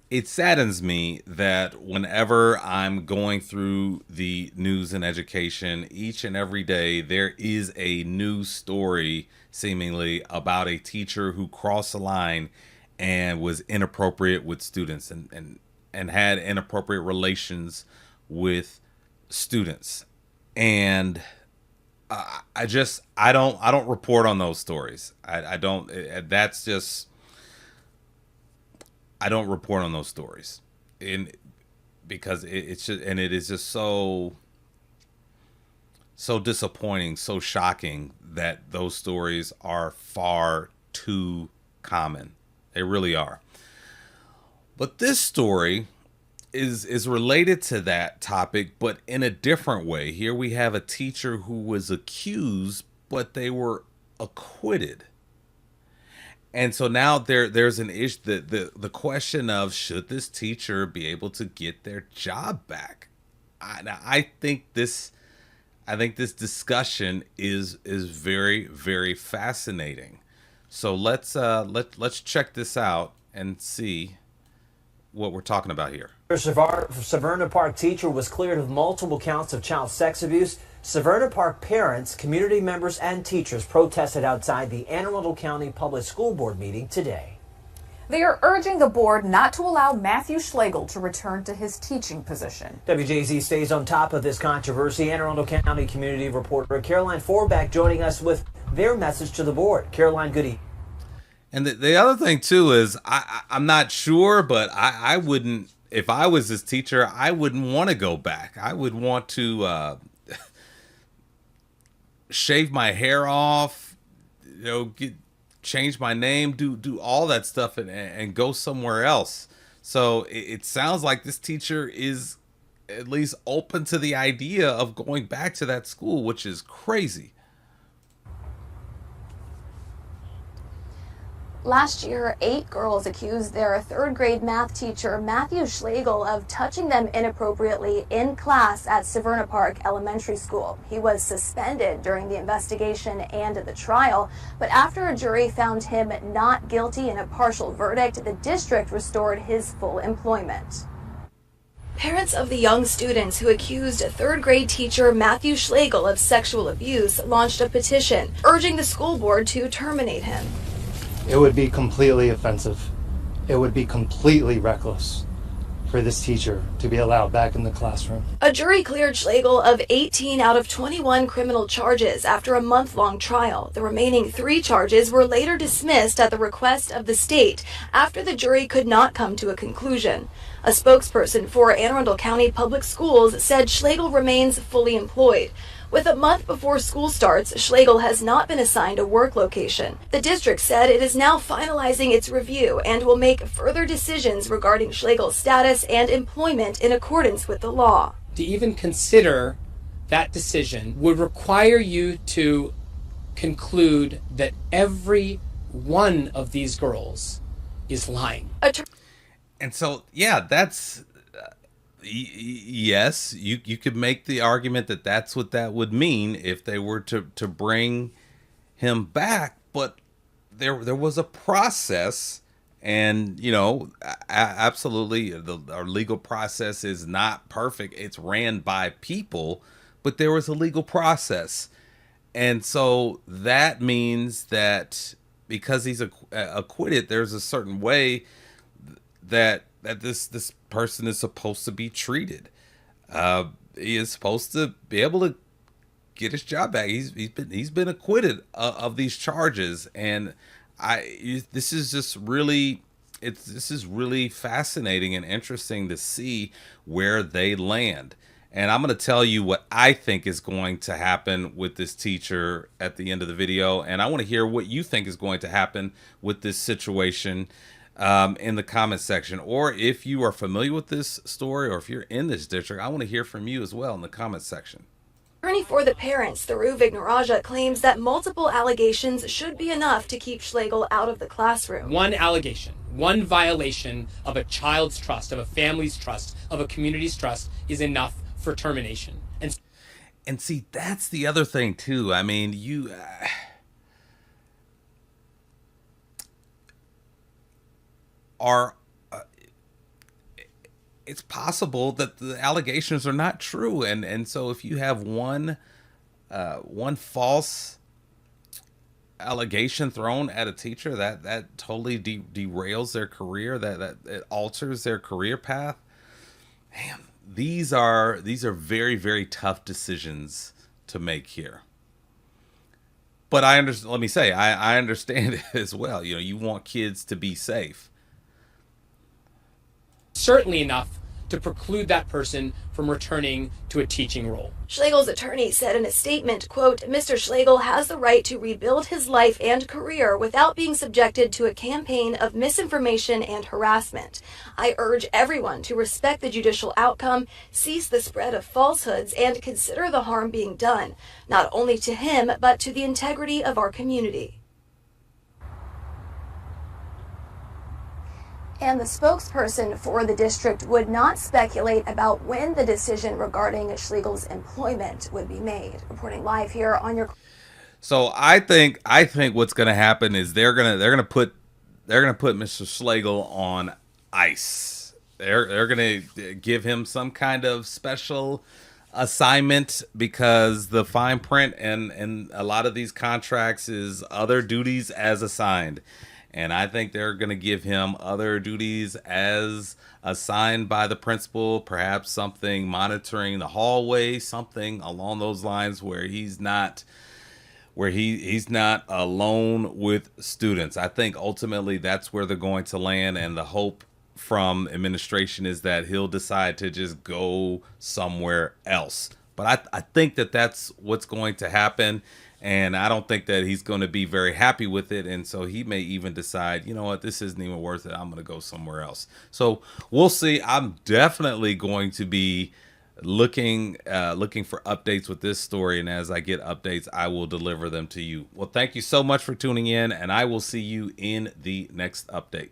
it saddens me that whenever I'm going through the news and education, each and every day there is a news story seemingly about a teacher who crossed the line and was inappropriate with students and had inappropriate relations with students. And I don't report on those stories. I don't. That's just I don't report on those stories, in because it's just, and it is just so disappointing, so shocking that those stories are far too common. They really are. But this story is related to that topic, but in a different way. Here we have a teacher who was accused, but they were acquitted. And so now there's an issue, the question of, should this teacher be able to get their job back? I think this discussion is very, very fascinating. So let's check this out and see what we're talking about here. Severna Park teacher was cleared of multiple counts of child sex abuse. Severna Park parents, community members, and teachers protested outside the Anne Arundel County Public School Board meeting today. They are urging the board not to allow Matthew Schlegel to return to his teaching position. WJZ stays on top of this controversy. Anne Arundel County community reporter Caroline Forbeck joining us with their message to the board. Caroline, good evening. And the other thing too is I'm not sure, but I wouldn't, if I was this teacher, I wouldn't want to go back. I would want to shave my hair off, change my name, do all that stuff, and go somewhere else. So it sounds like this teacher is at least open to the idea of going back to that school, which is crazy. Last year, 8 girls accused their third-grade math teacher, Matthew Schlegel, of touching them inappropriately in class at Severna Park Elementary School. He was suspended during the investigation and the trial, but after a jury found him not guilty in a partial verdict, the district restored his full employment. Parents of the young students who accused third-grade teacher Matthew Schlegel of sexual abuse launched a petition urging the school board to terminate him. It would be completely offensive. It would be completely reckless for this teacher to be allowed back in the classroom. A jury cleared Schlegel of 18 out of 21 criminal charges after a month-long trial. The remaining 3 charges were later dismissed at the request of the state after the jury could not come to a conclusion. A spokesperson for Anne Arundel County Public Schools said Schlegel remains fully employed. With a month before school starts, Schlegel has not been assigned a work location. The district said it is now finalizing its review and will make further decisions regarding Schlegel's status and employment in accordance with the law. To even consider that decision would require you to conclude that every one of these girls is lying. And so, yeah, that's yes, you could make the argument that that's what that would mean if they were to bring him back, but there was a process, and absolutely our legal process is not perfect. It's ran by people, but there was a legal process, and so that means that because he's acquitted, there's a certain way that this person is supposed to be treated. He is supposed to be able to get his job back. He's been acquitted of these charges, and this is really fascinating and interesting to see where they land. And I'm going to tell you what I think is going to happen with this teacher at the end of the video, and I want to hear what you think is going to happen with this situation in the comment section. Or if you are familiar with this story, or if you're in this district, I want to hear from you as well in the comment section. Attorney for the parents, Tharu Vignaraja, claims that multiple allegations should be enough to keep Schlegel out of the classroom. One allegation, one violation of a child's trust, of a family's trust, of a community's trust is enough for termination. And see, that's the other thing too. I mean, you are it's possible that the allegations are not true. And so if you have one false allegation thrown at a teacher, that totally derails their career, that it alters their career path. Man, these are very, very tough decisions to make here. But I understand. Let me say, I understand it as well. You know, you want kids to be safe. Certainly enough to preclude that person from returning to a teaching role. Schlegel's attorney said in a statement, quote, Mr. Schlegel has the right to rebuild his life and career without being subjected to a campaign of misinformation and harassment. I urge everyone to respect the judicial outcome, cease the spread of falsehoods, and consider the harm being done, not only to him, but to the integrity of our community. And the spokesperson for the district would not speculate about when the decision regarding Schlegel's employment would be made. Reporting live here on your. So I think what's going to happen is they're gonna put Mr. Schlegel on ice. They're gonna give him some kind of special assignment, because the fine print and a lot of these contracts is other duties as assigned. And I think they're going to give him other duties as assigned by the principal, perhaps something monitoring the hallway, something along those lines where he's not alone with students. I think ultimately that's where they're going to land, and the hope from administration is that he'll decide to just go somewhere else. But I think that that's what's going to happen. And I don't think that he's going to be very happy with it. And so he may even decide, you know what, this isn't even worth it. I'm going to go somewhere else. So we'll see. I'm definitely going to be looking for updates with this story. And as I get updates, I will deliver them to you. Well, thank you so much for tuning in, and I will see you in the next update.